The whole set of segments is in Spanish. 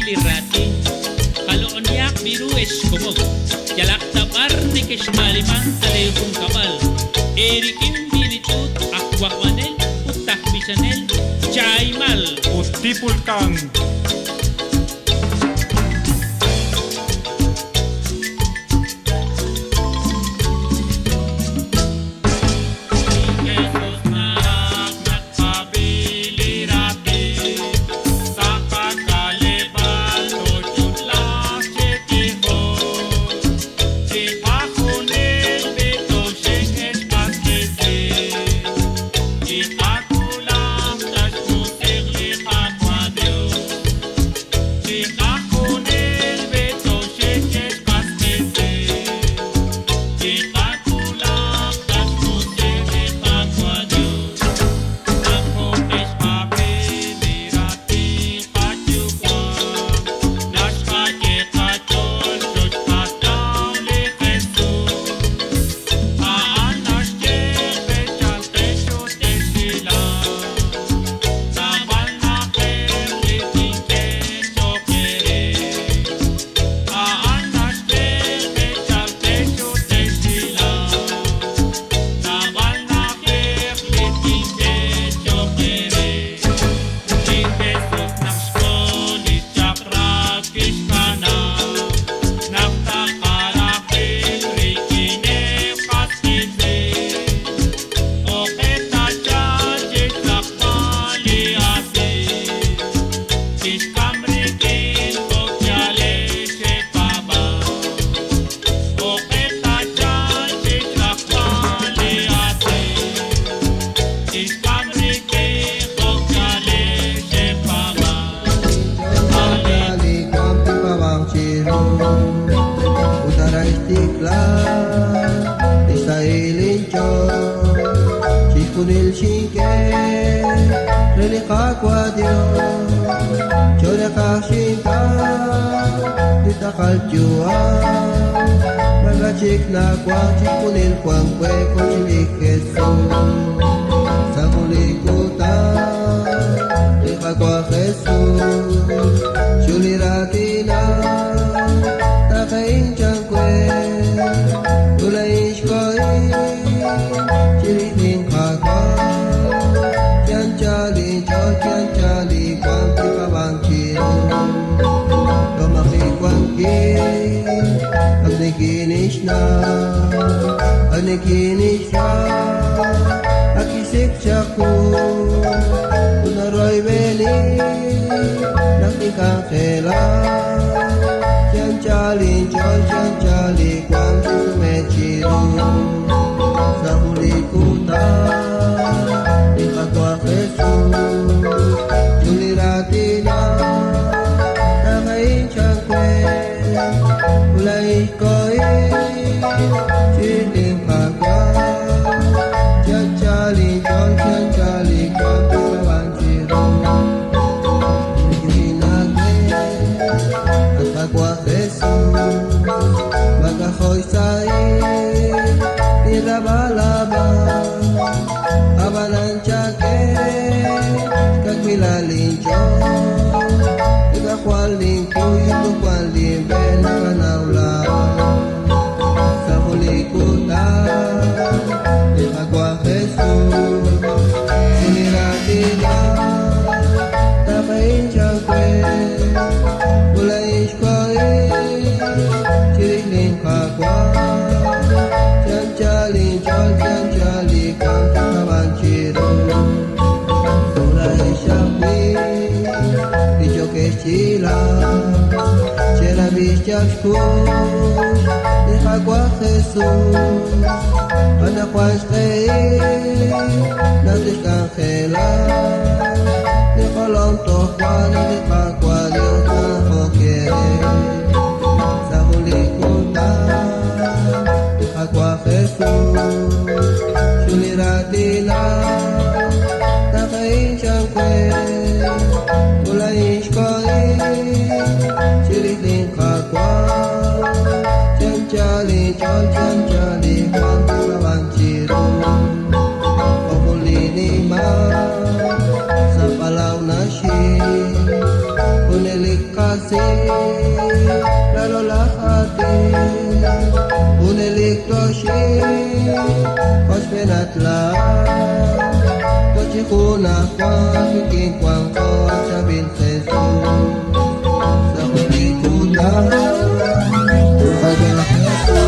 lirati kaloon yak biru eskomog jalak tapar ni kishmaliman talehun kabal erikim binitut akwakwanel utak bisanel jaimal Ustipul kang Utara Istiklal Isailincho Chikunil Shike Relika kwa Dios Chora Kashinka Dita Kalchua Magachik na kwa Chikunil Kwang Kwe Kuchilik Jesus Sa kulikuta Lika kwa Jesus Shuliratina Takain changkwe Ulaish koi Chiritin kakwa Chan chali cho chan chali Kwang kipa bang chiro Tomaki kwang ki Agnikinish na Agnikinish na Akisik chaku Unaroy beli Nakikang kailan Chancali, chancali, kwang sumechiru Sa huli kuta, ikatwa Jesus Julirati na, nakain changkwe Ulay koi, chiling kagwa Chancali, chancali, kwang sumechiru Kwa Jesus Magahoy sai Tirabalaba Abalan chake Kagmilalin cho Ikakwalin ko Itukwalin Bela kanaula Sa huli kuta Ikagwa Jesus Sinirati na Takain chake Ulay Chiriling kakwa Chancali, chancali Kang kawan chiro Ulay syakwi Bijoke chila Chela bisyakku Ikakwa Jesus Anak waskei Natis kang khela Nikolong tohwa Nikakwa Liang kahokere Sa huli kuta Ikakwa Jesus Shulirati na Takain siyangkwe Ulay ishkoi Chiriting kakwa Chancali, chancali Kwang kawan chiro O huli ni ma Sa palaw na shi Kushi Ospenatla Tochikuna kwa Kikin kwang ko Sabin sesu Sa kulikuta Pagkalak neto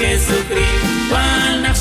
Jesucristo,